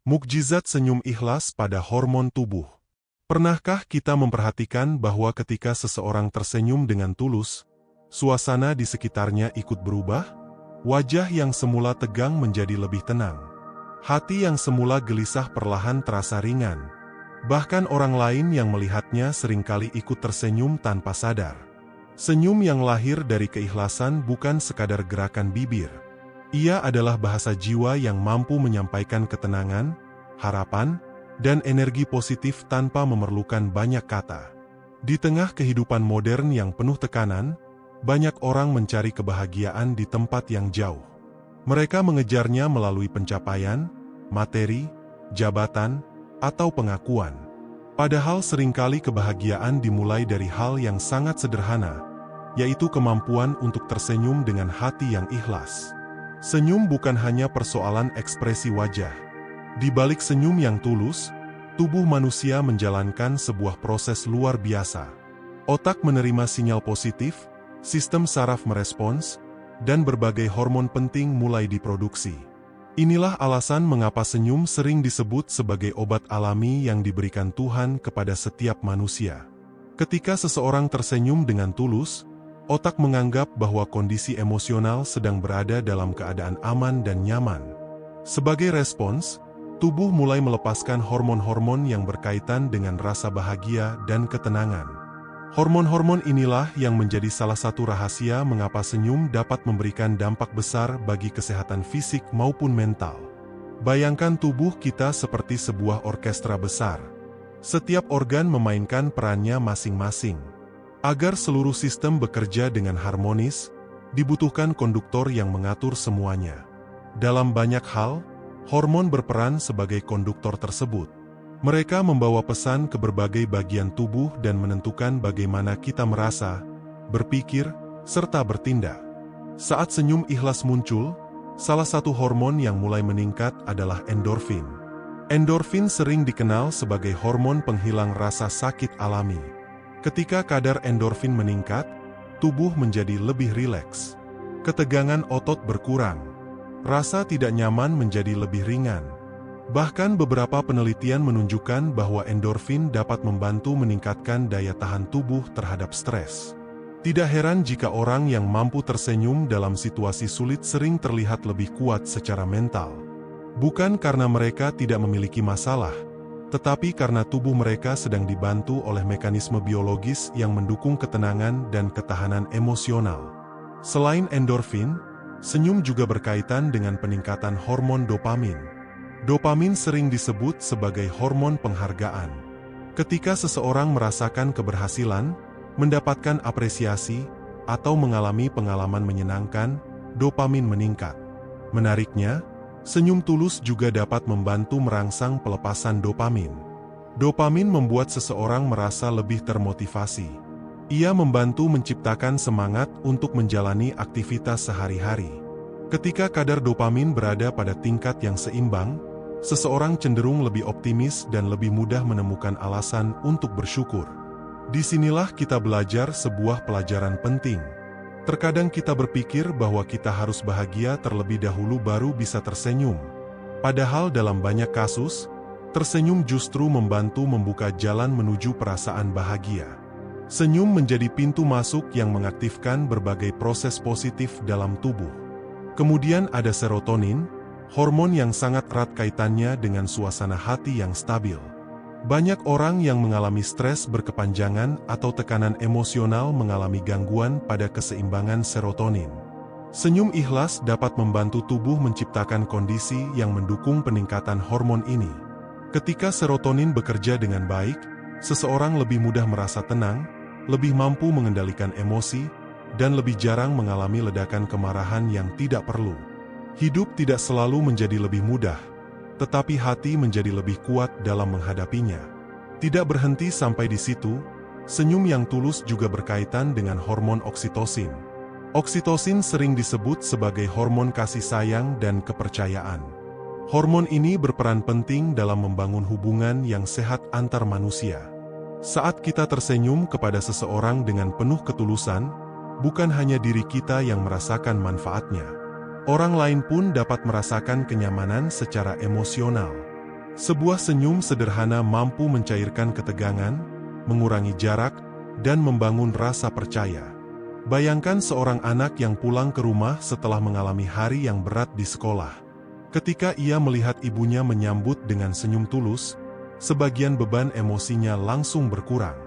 Mukjizat senyum ikhlas pada hormon tubuh. Pernahkah kita memperhatikan bahwa ketika seseorang tersenyum dengan tulus, suasana di sekitarnya ikut berubah? Wajah yang semula tegang menjadi lebih tenang. Hati yang semula gelisah perlahan terasa ringan. Bahkan orang lain yang melihatnya seringkali ikut tersenyum tanpa sadar. Senyum yang lahir dari keikhlasan bukan sekadar gerakan bibir. Ia adalah bahasa jiwa yang mampu menyampaikan ketenangan, harapan, dan energi positif tanpa memerlukan banyak kata. Di tengah kehidupan modern yang penuh tekanan, banyak orang mencari kebahagiaan di tempat yang jauh. Mereka mengejarnya melalui pencapaian, materi, jabatan, atau pengakuan. Padahal seringkali kebahagiaan dimulai dari hal yang sangat sederhana, yaitu kemampuan untuk tersenyum dengan hati yang ikhlas. Senyum bukan hanya persoalan ekspresi wajah. Di balik senyum yang tulus, tubuh manusia menjalankan sebuah proses luar biasa. Otak menerima sinyal positif, sistem saraf merespons, dan berbagai hormon penting mulai diproduksi. Inilah alasan mengapa senyum sering disebut sebagai obat alami yang diberikan Tuhan kepada setiap manusia. Ketika seseorang tersenyum dengan tulus, otak menganggap bahwa kondisi emosional sedang berada dalam keadaan aman dan nyaman. Sebagai respons, tubuh mulai melepaskan hormon-hormon yang berkaitan dengan rasa bahagia dan ketenangan. Hormon-hormon inilah yang menjadi salah satu rahasia mengapa senyum dapat memberikan dampak besar bagi kesehatan fisik maupun mental. Bayangkan tubuh kita seperti sebuah orkestra besar. Setiap organ memainkan perannya masing-masing. Agar seluruh sistem bekerja dengan harmonis, dibutuhkan konduktor yang mengatur semuanya. Dalam banyak hal, hormon berperan sebagai konduktor tersebut. Mereka membawa pesan ke berbagai bagian tubuh dan menentukan bagaimana kita merasa, berpikir, serta bertindak. Saat senyum ikhlas muncul, salah satu hormon yang mulai meningkat adalah endorfin. Endorfin sering dikenal sebagai hormon penghilang rasa sakit alami. Ketika kadar endorfin meningkat, tubuh menjadi lebih rileks. Ketegangan otot berkurang. Rasa tidak nyaman menjadi lebih ringan. Bahkan beberapa penelitian menunjukkan bahwa endorfin dapat membantu meningkatkan daya tahan tubuh terhadap stres. Tidak heran jika orang yang mampu tersenyum dalam situasi sulit sering terlihat lebih kuat secara mental. Bukan karena mereka tidak memiliki masalah, tetapi karena tubuh mereka sedang dibantu oleh mekanisme biologis yang mendukung ketenangan dan ketahanan emosional. Selain endorfin, senyum juga berkaitan dengan peningkatan hormon dopamin. Dopamin sering disebut sebagai hormon penghargaan. Ketika seseorang merasakan keberhasilan, mendapatkan apresiasi, atau mengalami pengalaman menyenangkan, dopamin meningkat. Menariknya, senyum tulus juga dapat membantu merangsang pelepasan dopamin. Dopamin membuat seseorang merasa lebih termotivasi. Ia membantu menciptakan semangat untuk menjalani aktivitas sehari-hari. Ketika kadar dopamin berada pada tingkat yang seimbang, seseorang cenderung lebih optimis dan lebih mudah menemukan alasan untuk bersyukur. Disinilah kita belajar sebuah pelajaran penting. Terkadang kita berpikir bahwa kita harus bahagia terlebih dahulu baru bisa tersenyum. Padahal dalam banyak kasus, tersenyum justru membantu membuka jalan menuju perasaan bahagia. Senyum menjadi pintu masuk yang mengaktifkan berbagai proses positif dalam tubuh. Kemudian ada serotonin, hormon yang sangat erat kaitannya dengan suasana hati yang stabil. Banyak orang yang mengalami stres berkepanjangan atau tekanan emosional mengalami gangguan pada keseimbangan serotonin. Senyum ikhlas dapat membantu tubuh menciptakan kondisi yang mendukung peningkatan hormon ini. Ketika serotonin bekerja dengan baik, seseorang lebih mudah merasa tenang, lebih mampu mengendalikan emosi, dan lebih jarang mengalami ledakan kemarahan yang tidak perlu. Hidup tidak selalu menjadi lebih mudah, tetapi hati menjadi lebih kuat dalam menghadapinya. Tidak berhenti sampai di situ, senyum yang tulus juga berkaitan dengan hormon oksitosin. Oksitosin sering disebut sebagai hormon kasih sayang dan kepercayaan. Hormon ini berperan penting dalam membangun hubungan yang sehat antar manusia. Saat kita tersenyum kepada seseorang dengan penuh ketulusan, bukan hanya diri kita yang merasakan manfaatnya. Orang lain pun dapat merasakan kenyamanan secara emosional. Sebuah senyum sederhana mampu mencairkan ketegangan, mengurangi jarak, dan membangun rasa percaya. Bayangkan seorang anak yang pulang ke rumah setelah mengalami hari yang berat di sekolah. Ketika ia melihat ibunya menyambut dengan senyum tulus, sebagian beban emosinya langsung berkurang.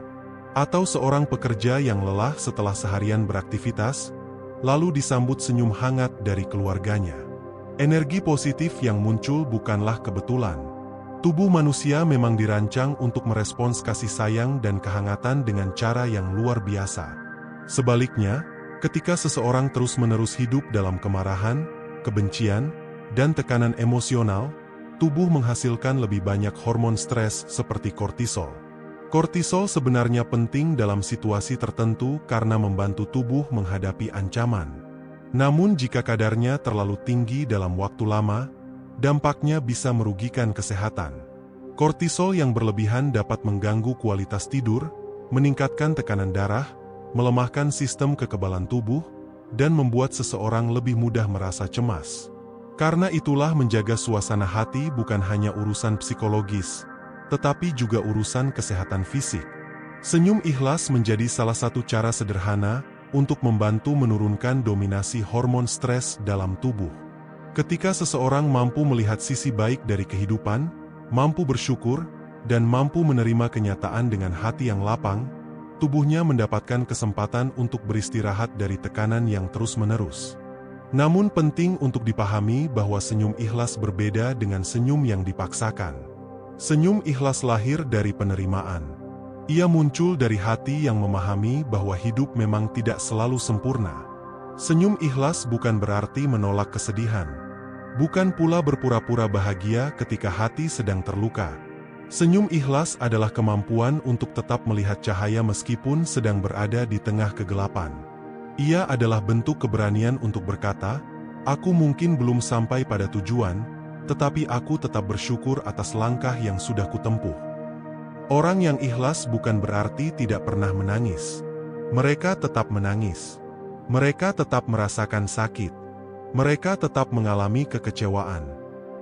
Atau seorang pekerja yang lelah setelah seharian beraktivitas, lalu disambut senyum hangat dari keluarganya. Energi positif yang muncul bukanlah kebetulan. Tubuh manusia memang dirancang untuk merespons kasih sayang dan kehangatan dengan cara yang luar biasa. Sebaliknya, ketika seseorang terus-menerus hidup dalam kemarahan, kebencian, dan tekanan emosional, tubuh menghasilkan lebih banyak hormon stres seperti kortisol. Kortisol sebenarnya penting dalam situasi tertentu karena membantu tubuh menghadapi ancaman. Namun jika kadarnya terlalu tinggi dalam waktu lama, dampaknya bisa merugikan kesehatan. Kortisol yang berlebihan dapat mengganggu kualitas tidur, meningkatkan tekanan darah, melemahkan sistem kekebalan tubuh, dan membuat seseorang lebih mudah merasa cemas. Karena itulah menjaga suasana hati bukan hanya urusan psikologis, tetapi juga urusan kesehatan fisik. Senyum ikhlas menjadi salah satu cara sederhana untuk membantu menurunkan dominasi hormon stres dalam tubuh. Ketika seseorang mampu melihat sisi baik dari kehidupan, mampu bersyukur, dan mampu menerima kenyataan dengan hati yang lapang, tubuhnya mendapatkan kesempatan untuk beristirahat dari tekanan yang terus-menerus. Namun penting untuk dipahami bahwa senyum ikhlas berbeda dengan senyum yang dipaksakan. Senyum ikhlas lahir dari penerimaan. Ia muncul dari hati yang memahami bahwa hidup memang tidak selalu sempurna. Senyum ikhlas bukan berarti menolak kesedihan. Bukan pula berpura-pura bahagia ketika hati sedang terluka. Senyum ikhlas adalah kemampuan untuk tetap melihat cahaya meskipun sedang berada di tengah kegelapan. Ia adalah bentuk keberanian untuk berkata, "Aku mungkin belum sampai pada tujuan, tetapi aku tetap bersyukur atas langkah yang sudah kutempuh." Orang yang ikhlas bukan berarti tidak pernah menangis. Mereka tetap menangis. Mereka tetap merasakan sakit. Mereka tetap mengalami kekecewaan.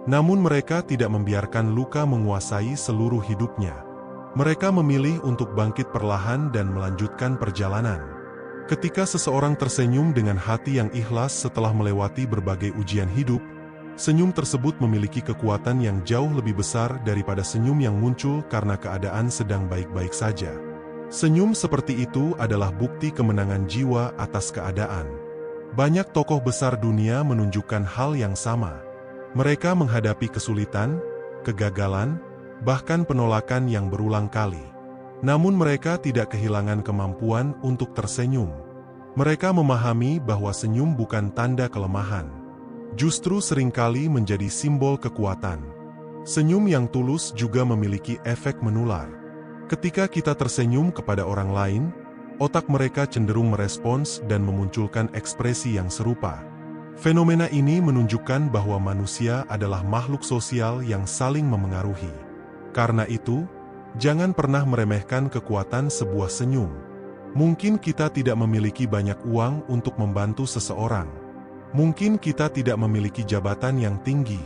Namun mereka tidak membiarkan luka menguasai seluruh hidupnya. Mereka memilih untuk bangkit perlahan dan melanjutkan perjalanan. Ketika seseorang tersenyum dengan hati yang ikhlas setelah melewati berbagai ujian hidup, senyum tersebut memiliki kekuatan yang jauh lebih besar daripada senyum yang muncul karena keadaan sedang baik-baik saja. Senyum seperti itu adalah bukti kemenangan jiwa atas keadaan. Banyak tokoh besar dunia menunjukkan hal yang sama. Mereka menghadapi kesulitan, kegagalan, bahkan penolakan yang berulang kali. Namun mereka tidak kehilangan kemampuan untuk tersenyum. Mereka memahami bahwa senyum bukan tanda kelemahan. Justru seringkali menjadi simbol kekuatan. Senyum yang tulus juga memiliki efek menular. Ketika kita tersenyum kepada orang lain, otak mereka cenderung merespons dan memunculkan ekspresi yang serupa. Fenomena ini menunjukkan bahwa manusia adalah makhluk sosial yang saling memengaruhi. Karena itu, jangan pernah meremehkan kekuatan sebuah senyum. Mungkin kita tidak memiliki banyak uang untuk membantu seseorang. Mungkin kita tidak memiliki jabatan yang tinggi.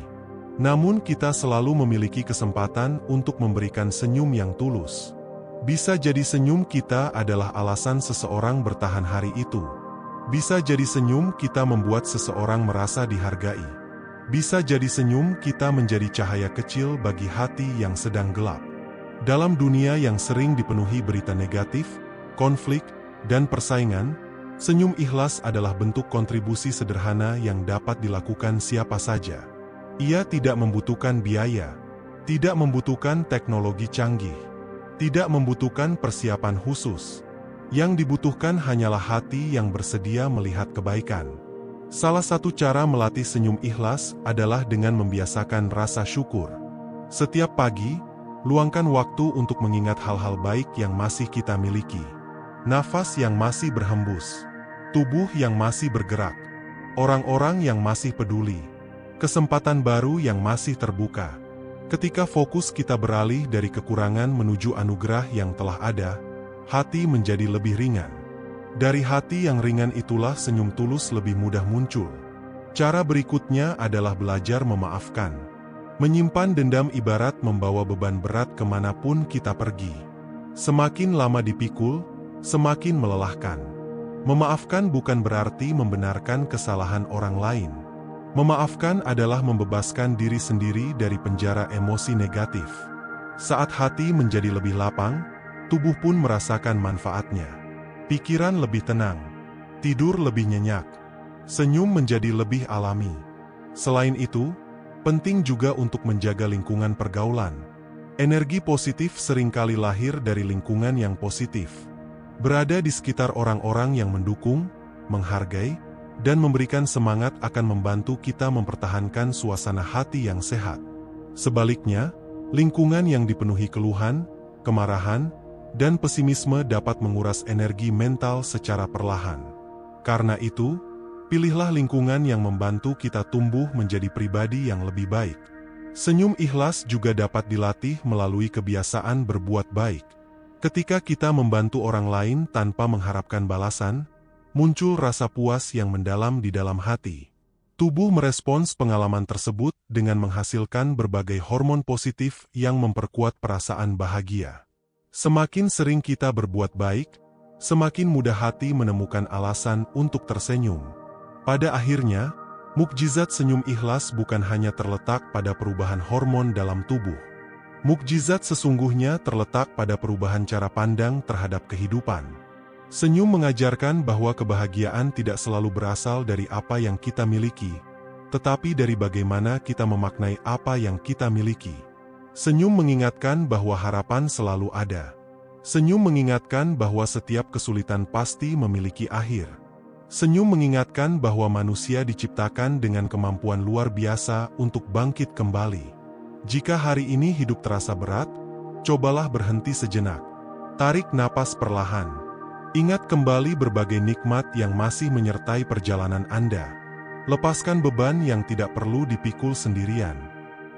Namun kita selalu memiliki kesempatan untuk memberikan senyum yang tulus. Bisa jadi senyum kita adalah alasan seseorang bertahan hari itu. Bisa jadi senyum kita membuat seseorang merasa dihargai. Bisa jadi senyum kita menjadi cahaya kecil bagi hati yang sedang gelap. Dalam dunia yang sering dipenuhi berita negatif, konflik, dan persaingan, senyum ikhlas adalah bentuk kontribusi sederhana yang dapat dilakukan siapa saja. Ia tidak membutuhkan biaya, tidak membutuhkan teknologi canggih, tidak membutuhkan persiapan khusus. Yang dibutuhkan hanyalah hati yang bersedia melihat kebaikan. Salah satu cara melatih senyum ikhlas adalah dengan membiasakan rasa syukur. Setiap pagi, luangkan waktu untuk mengingat hal-hal baik yang masih kita miliki. Nafas yang masih berhembus, tubuh yang masih bergerak, orang-orang yang masih peduli, kesempatan baru yang masih terbuka. Ketika fokus kita beralih dari kekurangan menuju anugerah yang telah ada, hati menjadi lebih ringan. Dari hati yang ringan itulah senyum tulus lebih mudah muncul. Cara berikutnya adalah belajar memaafkan. Menyimpan dendam ibarat membawa beban berat kemanapun kita pergi. Semakin lama dipikul, semakin melelahkan. Memaafkan bukan berarti membenarkan kesalahan orang lain. Memaafkan adalah membebaskan diri sendiri dari penjara emosi negatif. Saat hati menjadi lebih lapang, tubuh pun merasakan manfaatnya. Pikiran lebih tenang, tidur lebih nyenyak, senyum menjadi lebih alami. Selain itu, penting juga untuk menjaga lingkungan pergaulan. Energi positif seringkali lahir dari lingkungan yang positif. Berada di sekitar orang-orang yang mendukung, menghargai, dan memberikan semangat akan membantu kita mempertahankan suasana hati yang sehat. Sebaliknya, lingkungan yang dipenuhi keluhan, kemarahan, dan pesimisme dapat menguras energi mental secara perlahan. Karena itu, pilihlah lingkungan yang membantu kita tumbuh menjadi pribadi yang lebih baik. Senyum ikhlas juga dapat dilatih melalui kebiasaan berbuat baik. Ketika kita membantu orang lain tanpa mengharapkan balasan, muncul rasa puas yang mendalam di dalam hati. Tubuh merespons pengalaman tersebut dengan menghasilkan berbagai hormon positif yang memperkuat perasaan bahagia. Semakin sering kita berbuat baik, semakin mudah hati menemukan alasan untuk tersenyum. Pada akhirnya, mukjizat senyum ikhlas bukan hanya terletak pada perubahan hormon dalam tubuh. Mukjizat sesungguhnya terletak pada perubahan cara pandang terhadap kehidupan. Senyum mengajarkan bahwa kebahagiaan tidak selalu berasal dari apa yang kita miliki, tetapi dari bagaimana kita memaknai apa yang kita miliki. Senyum mengingatkan bahwa harapan selalu ada. Senyum mengingatkan bahwa setiap kesulitan pasti memiliki akhir. Senyum mengingatkan bahwa manusia diciptakan dengan kemampuan luar biasa untuk bangkit kembali. Jika hari ini hidup terasa berat, cobalah berhenti sejenak. Tarik napas perlahan. Ingat kembali berbagai nikmat yang masih menyertai perjalanan Anda. Lepaskan beban yang tidak perlu dipikul sendirian.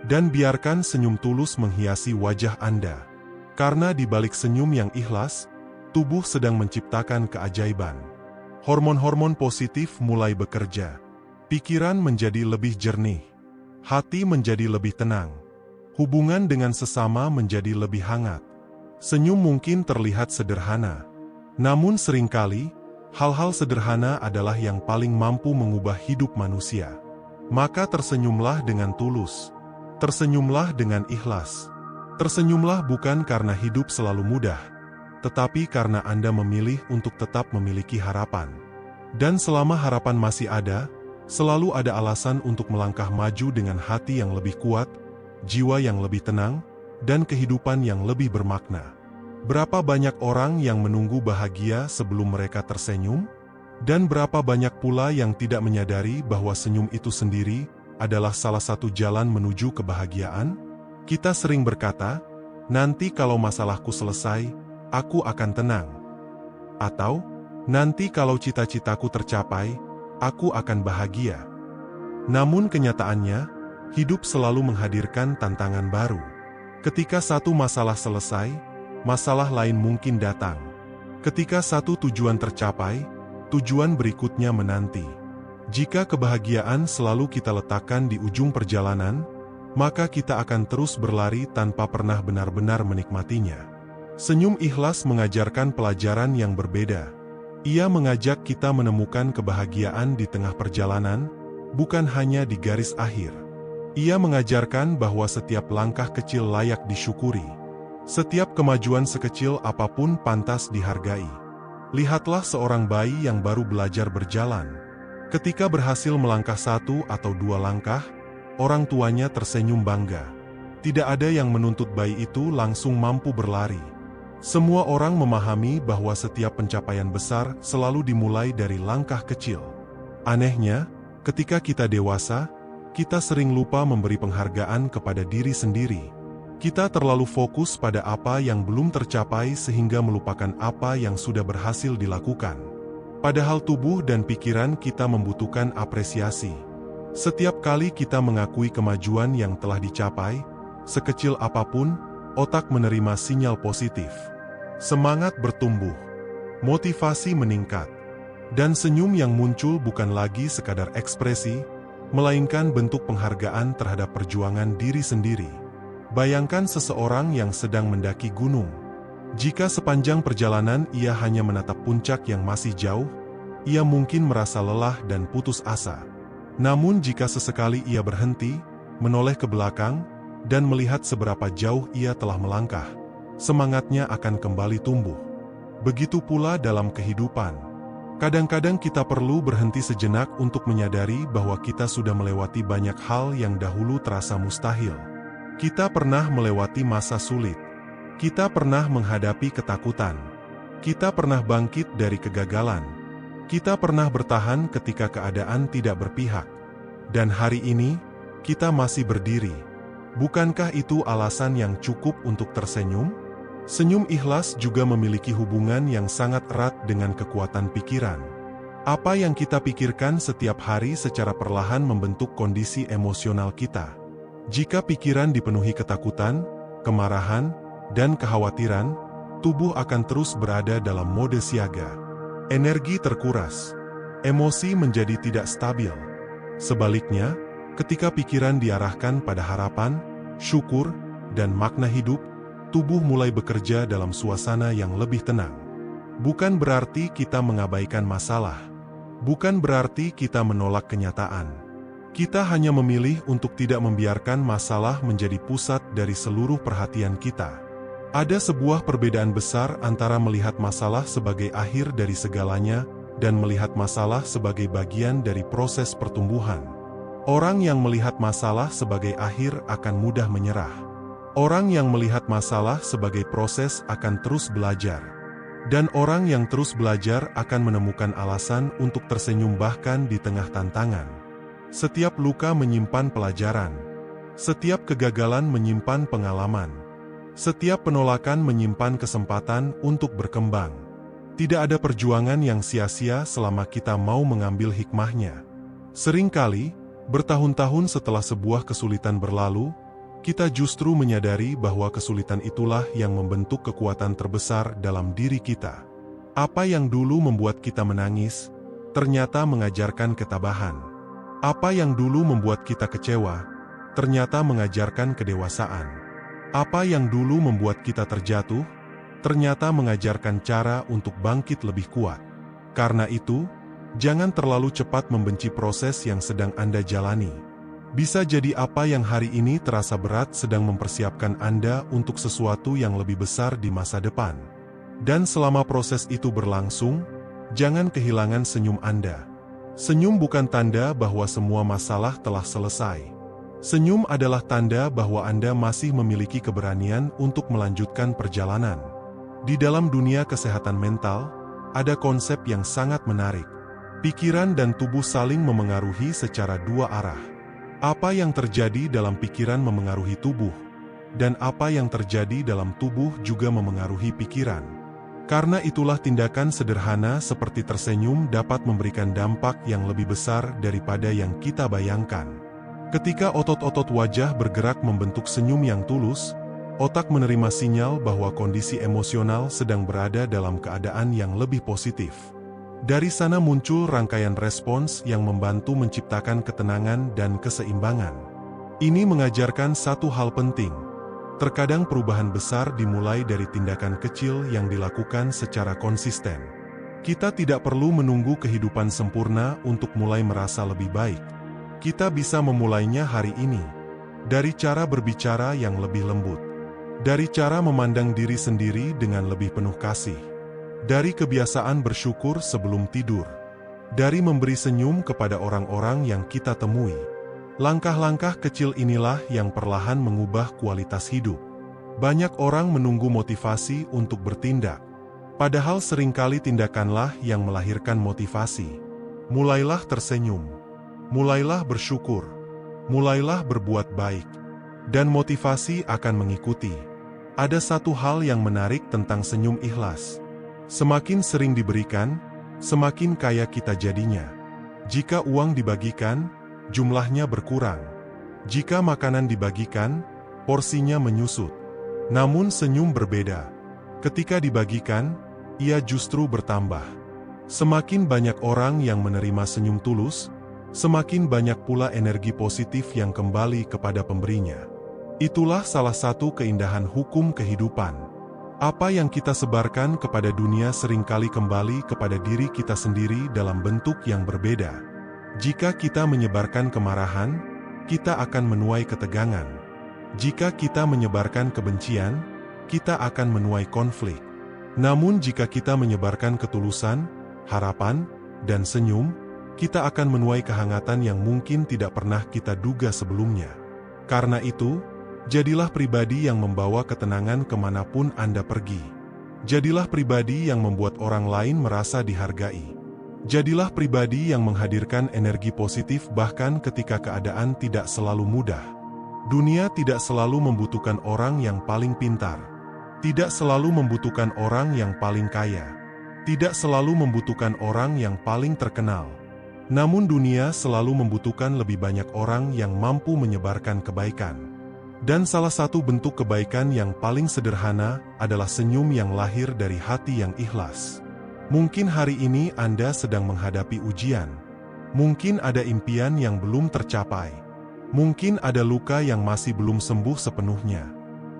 Dan biarkan senyum tulus menghiasi wajah Anda. Karena di balik senyum yang ikhlas, tubuh sedang menciptakan keajaiban. Hormon-hormon positif mulai bekerja. Pikiran menjadi lebih jernih. Hati menjadi lebih tenang. Hubungan dengan sesama menjadi lebih hangat. Senyum mungkin terlihat sederhana. Namun seringkali, hal-hal sederhana adalah yang paling mampu mengubah hidup manusia. Maka tersenyumlah dengan tulus. Tersenyumlah dengan ikhlas. Tersenyumlah bukan karena hidup selalu mudah, tetapi karena Anda memilih untuk tetap memiliki harapan. Dan selama harapan masih ada, selalu ada alasan untuk melangkah maju dengan hati yang lebih kuat, jiwa yang lebih tenang, dan kehidupan yang lebih bermakna. Berapa banyak orang yang menunggu bahagia sebelum mereka tersenyum? Dan berapa banyak pula yang tidak menyadari bahwa senyum itu sendiri adalah salah satu jalan menuju kebahagiaan? Kita sering berkata, nanti kalau masalahku selesai, aku akan tenang. Atau, nanti kalau cita-citaku tercapai, aku akan bahagia. Namun kenyataannya, hidup selalu menghadirkan tantangan baru. Ketika satu masalah selesai, masalah lain mungkin datang. Ketika satu tujuan tercapai, tujuan berikutnya menanti. Jika kebahagiaan selalu kita letakkan di ujung perjalanan, maka kita akan terus berlari tanpa pernah benar-benar menikmatinya. Senyum ikhlas mengajarkan pelajaran yang berbeda. Ia mengajak kita menemukan kebahagiaan di tengah perjalanan, bukan hanya di garis akhir. Ia mengajarkan bahwa setiap langkah kecil layak disyukuri. Setiap kemajuan sekecil apapun pantas dihargai. Lihatlah seorang bayi yang baru belajar berjalan. Ketika berhasil melangkah satu atau dua langkah, orang tuanya tersenyum bangga. Tidak ada yang menuntut bayi itu langsung mampu berlari. Semua orang memahami bahwa setiap pencapaian besar selalu dimulai dari langkah kecil. Anehnya, ketika kita dewasa, kita sering lupa memberi penghargaan kepada diri sendiri. Kita terlalu fokus pada apa yang belum tercapai sehingga melupakan apa yang sudah berhasil dilakukan. Padahal tubuh dan pikiran kita membutuhkan apresiasi. Setiap kali kita mengakui kemajuan yang telah dicapai, sekecil apapun, otak menerima sinyal positif. Semangat bertumbuh, motivasi meningkat, dan senyum yang muncul bukan lagi sekadar ekspresi, melainkan bentuk penghargaan terhadap perjuangan diri sendiri. Bayangkan seseorang yang sedang mendaki gunung. Jika sepanjang perjalanan ia hanya menatap puncak yang masih jauh, ia mungkin merasa lelah dan putus asa. Namun jika sesekali ia berhenti, menoleh ke belakang, dan melihat seberapa jauh ia telah melangkah, semangatnya akan kembali tumbuh. Begitu pula dalam kehidupan. Kadang-kadang kita perlu berhenti sejenak untuk menyadari bahwa kita sudah melewati banyak hal yang dahulu terasa mustahil. Kita pernah melewati masa sulit. Kita pernah menghadapi ketakutan. Kita pernah bangkit dari kegagalan. Kita pernah bertahan ketika keadaan tidak berpihak. Dan hari ini, kita masih berdiri. Bukankah itu alasan yang cukup untuk tersenyum? Senyum ikhlas juga memiliki hubungan yang sangat erat dengan kekuatan pikiran. Apa yang kita pikirkan setiap hari secara perlahan membentuk kondisi emosional kita. Jika pikiran dipenuhi ketakutan, kemarahan, dan kekhawatiran, tubuh akan terus berada dalam mode siaga. Energi terkuras. Emosi menjadi tidak stabil. Sebaliknya, ketika pikiran diarahkan pada harapan, syukur, dan makna hidup, tubuh mulai bekerja dalam suasana yang lebih tenang. Bukan berarti kita mengabaikan masalah. Bukan berarti kita menolak kenyataan. Kita hanya memilih untuk tidak membiarkan masalah menjadi pusat dari seluruh perhatian kita. Ada sebuah perbedaan besar antara melihat masalah sebagai akhir dari segalanya dan melihat masalah sebagai bagian dari proses pertumbuhan. Orang yang melihat masalah sebagai akhir akan mudah menyerah. Orang yang melihat masalah sebagai proses akan terus belajar. Dan orang yang terus belajar akan menemukan alasan untuk tersenyum bahkan di tengah tantangan. Setiap luka menyimpan pelajaran. Setiap kegagalan menyimpan pengalaman. Setiap penolakan menyimpan kesempatan untuk berkembang. Tidak ada perjuangan yang sia-sia selama kita mau mengambil hikmahnya. Seringkali, bertahun-tahun setelah sebuah kesulitan berlalu, kita justru menyadari bahwa kesulitan itulah yang membentuk kekuatan terbesar dalam diri kita. Apa yang dulu membuat kita menangis, ternyata mengajarkan ketabahan. Apa yang dulu membuat kita kecewa, ternyata mengajarkan kedewasaan. Apa yang dulu membuat kita terjatuh, ternyata mengajarkan cara untuk bangkit lebih kuat. Karena itu, jangan terlalu cepat membenci proses yang sedang Anda jalani. Bisa jadi apa yang hari ini terasa berat sedang mempersiapkan Anda untuk sesuatu yang lebih besar di masa depan. Dan selama proses itu berlangsung, jangan kehilangan senyum Anda. Senyum bukan tanda bahwa semua masalah telah selesai. Senyum adalah tanda bahwa Anda masih memiliki keberanian untuk melanjutkan perjalanan. Di dalam dunia kesehatan mental, ada konsep yang sangat menarik. Pikiran dan tubuh saling memengaruhi secara dua arah. Apa yang terjadi dalam pikiran memengaruhi tubuh, dan apa yang terjadi dalam tubuh juga memengaruhi pikiran. Karena itulah tindakan sederhana seperti tersenyum dapat memberikan dampak yang lebih besar daripada yang kita bayangkan. Ketika otot-otot wajah bergerak membentuk senyum yang tulus, otak menerima sinyal bahwa kondisi emosional sedang berada dalam keadaan yang lebih positif. Dari sana muncul rangkaian respons yang membantu menciptakan ketenangan dan keseimbangan. Ini mengajarkan satu hal penting. Terkadang perubahan besar dimulai dari tindakan kecil yang dilakukan secara konsisten. Kita tidak perlu menunggu kehidupan sempurna untuk mulai merasa lebih baik. Kita bisa memulainya hari ini. Dari cara berbicara yang lebih lembut. Dari cara memandang diri sendiri dengan lebih penuh kasih. Dari kebiasaan bersyukur sebelum tidur. Dari memberi senyum kepada orang-orang yang kita temui. Langkah-langkah kecil inilah yang perlahan mengubah kualitas hidup. Banyak orang menunggu motivasi untuk bertindak. Padahal seringkali tindakanlah yang melahirkan motivasi. Mulailah tersenyum. Mulailah bersyukur. Mulailah berbuat baik. Dan motivasi akan mengikuti. Ada satu hal yang menarik tentang senyum ikhlas. Semakin sering diberikan, semakin kaya kita jadinya. Jika uang dibagikan, jumlahnya berkurang. Jika makanan dibagikan, porsinya menyusut. Namun senyum berbeda. Ketika dibagikan, ia justru bertambah. Semakin banyak orang yang menerima senyum tulus, semakin banyak pula energi positif yang kembali kepada pemberinya. Itulah salah satu keindahan hukum kehidupan. Apa yang kita sebarkan kepada dunia seringkali kembali kepada diri kita sendiri dalam bentuk yang berbeda. Jika kita menyebarkan kemarahan, kita akan menuai ketegangan. Jika kita menyebarkan kebencian, kita akan menuai konflik. Namun jika kita menyebarkan ketulusan, harapan, dan senyum, kita akan menuai kehangatan yang mungkin tidak pernah kita duga sebelumnya. Karena itu, jadilah pribadi yang membawa ketenangan kemanapun Anda pergi. Jadilah pribadi yang membuat orang lain merasa dihargai. Jadilah pribadi yang menghadirkan energi positif bahkan ketika keadaan tidak selalu mudah. Dunia tidak selalu membutuhkan orang yang paling pintar. Tidak selalu membutuhkan orang yang paling kaya. Tidak selalu membutuhkan orang yang paling terkenal. Namun dunia selalu membutuhkan lebih banyak orang yang mampu menyebarkan kebaikan. Dan salah satu bentuk kebaikan yang paling sederhana adalah senyum yang lahir dari hati yang ikhlas. Mungkin hari ini Anda sedang menghadapi ujian. Mungkin ada impian yang belum tercapai. Mungkin ada luka yang masih belum sembuh sepenuhnya.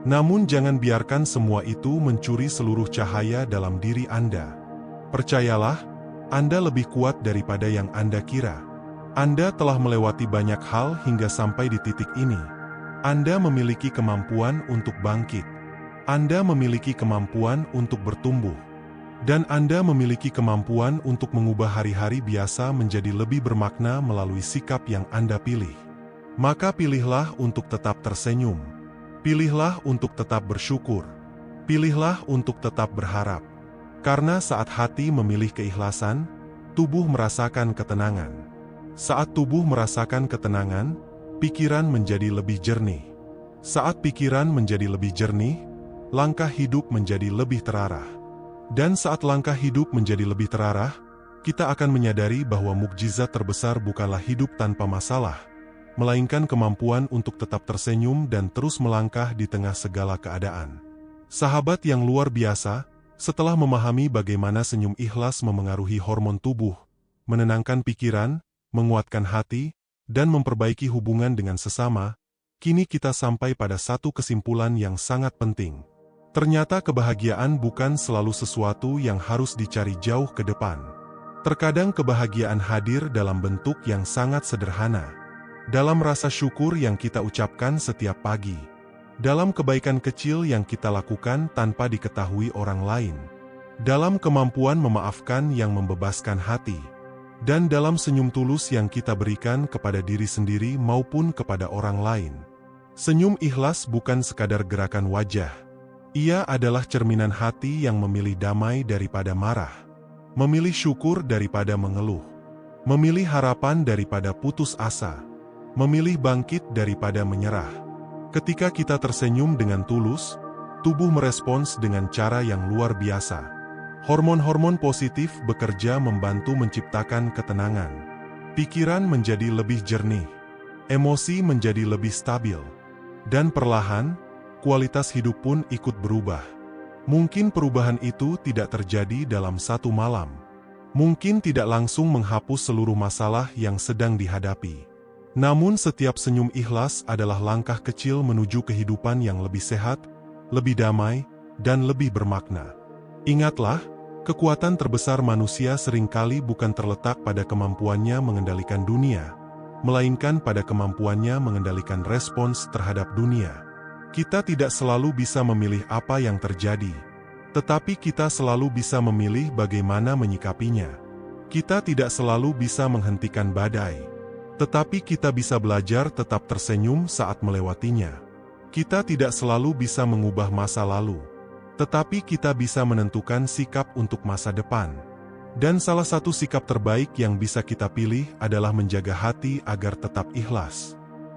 Namun jangan biarkan semua itu mencuri seluruh cahaya dalam diri Anda. Percayalah, Anda lebih kuat daripada yang Anda kira. Anda telah melewati banyak hal hingga sampai di titik ini. Anda memiliki kemampuan untuk bangkit. Anda memiliki kemampuan untuk bertumbuh. Dan Anda memiliki kemampuan untuk mengubah hari-hari biasa menjadi lebih bermakna melalui sikap yang Anda pilih. Maka pilihlah untuk tetap tersenyum. Pilihlah untuk tetap bersyukur. Pilihlah untuk tetap berharap. Karena saat hati memilih keikhlasan, tubuh merasakan ketenangan. Saat tubuh merasakan ketenangan, pikiran menjadi lebih jernih. Saat pikiran menjadi lebih jernih, langkah hidup menjadi lebih terarah. Dan saat langkah hidup menjadi lebih terarah, kita akan menyadari bahwa mukjizat terbesar bukanlah hidup tanpa masalah, melainkan kemampuan untuk tetap tersenyum dan terus melangkah di tengah segala keadaan. Sahabat yang luar biasa, setelah memahami bagaimana senyum ikhlas memengaruhi hormon tubuh, menenangkan pikiran, menguatkan hati, dan memperbaiki hubungan dengan sesama, kini kita sampai pada satu kesimpulan yang sangat penting. Ternyata kebahagiaan bukan selalu sesuatu yang harus dicari jauh ke depan. Terkadang kebahagiaan hadir dalam bentuk yang sangat sederhana. Dalam rasa syukur yang kita ucapkan setiap pagi. Dalam kebaikan kecil yang kita lakukan tanpa diketahui orang lain. Dalam kemampuan memaafkan yang membebaskan hati. Dan dalam senyum tulus yang kita berikan kepada diri sendiri maupun kepada orang lain. Senyum ikhlas bukan sekadar gerakan wajah. Ia adalah cerminan hati yang memilih damai daripada marah. Memilih syukur daripada mengeluh. Memilih harapan daripada putus asa. Memilih bangkit daripada menyerah. Ketika kita tersenyum dengan tulus, tubuh merespons dengan cara yang luar biasa. Hormon-hormon positif bekerja membantu menciptakan ketenangan. Pikiran menjadi lebih jernih. Emosi menjadi lebih stabil. Dan perlahan, kualitas hidup pun ikut berubah. Mungkin perubahan itu tidak terjadi dalam satu malam. Mungkin tidak langsung menghapus seluruh masalah yang sedang dihadapi. Namun setiap senyum ikhlas adalah langkah kecil menuju kehidupan yang lebih sehat, lebih damai, dan lebih bermakna. Ingatlah, kekuatan terbesar manusia seringkali bukan terletak pada kemampuannya mengendalikan dunia, melainkan pada kemampuannya mengendalikan respons terhadap dunia. Kita tidak selalu bisa memilih apa yang terjadi, tetapi kita selalu bisa memilih bagaimana menyikapinya. Kita tidak selalu bisa menghentikan badai, tetapi kita bisa belajar tetap tersenyum saat melewatinya. Kita tidak selalu bisa mengubah masa lalu, tetapi kita bisa menentukan sikap untuk masa depan. Dan salah satu sikap terbaik yang bisa kita pilih adalah menjaga hati agar tetap ikhlas.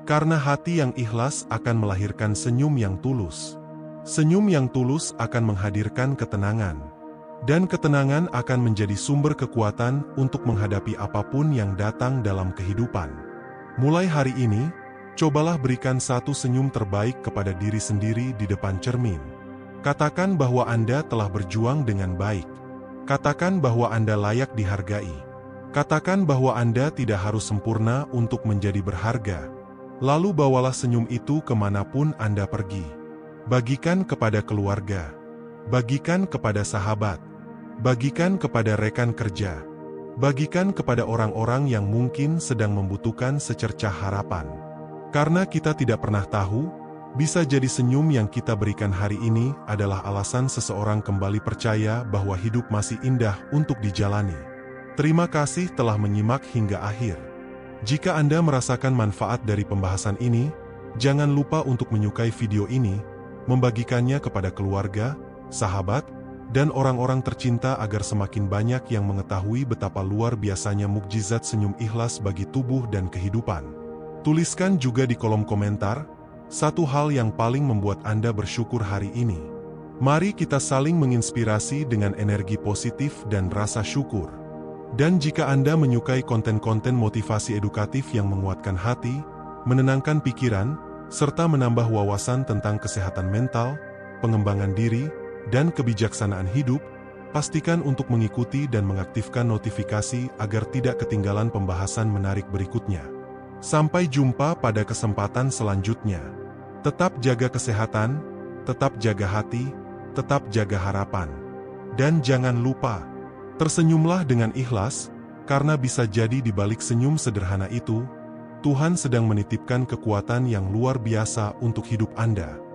Karena hati yang ikhlas akan melahirkan senyum yang tulus. Senyum yang tulus akan menghadirkan ketenangan. Dan ketenangan akan menjadi sumber kekuatan untuk menghadapi apapun yang datang dalam kehidupan. Mulai hari ini, cobalah berikan satu senyum terbaik kepada diri sendiri di depan cermin. Katakan bahwa Anda telah berjuang dengan baik. Katakan bahwa Anda layak dihargai. Katakan bahwa Anda tidak harus sempurna untuk menjadi berharga. Lalu bawalah senyum itu kemanapun Anda pergi. Bagikan kepada keluarga. Bagikan kepada sahabat. Bagikan kepada rekan kerja. Bagikan kepada orang-orang yang mungkin sedang membutuhkan secercah harapan. Karena kita tidak pernah tahu, bisa jadi senyum yang kita berikan hari ini adalah alasan seseorang kembali percaya bahwa hidup masih indah untuk dijalani. Terima kasih telah menyimak hingga akhir. Jika Anda merasakan manfaat dari pembahasan ini, jangan lupa untuk menyukai video ini, membagikannya kepada keluarga, sahabat, dan orang-orang tercinta agar semakin banyak yang mengetahui betapa luar biasanya mukjizat senyum ikhlas bagi tubuh dan kehidupan. Tuliskan juga di kolom komentar, satu hal yang paling membuat Anda bersyukur hari ini. Mari kita saling menginspirasi dengan energi positif dan rasa syukur. Dan jika Anda menyukai konten-konten motivasi edukatif yang menguatkan hati, menenangkan pikiran, serta menambah wawasan tentang kesehatan mental, pengembangan diri, dan kebijaksanaan hidup, pastikan untuk mengikuti dan mengaktifkan notifikasi agar tidak ketinggalan pembahasan menarik berikutnya. Sampai jumpa pada kesempatan selanjutnya. Tetap jaga kesehatan, tetap jaga hati, tetap jaga harapan. Dan jangan lupa, tersenyumlah dengan ikhlas, karena bisa jadi di balik senyum sederhana itu, Tuhan sedang menitipkan kekuatan yang luar biasa untuk hidup Anda.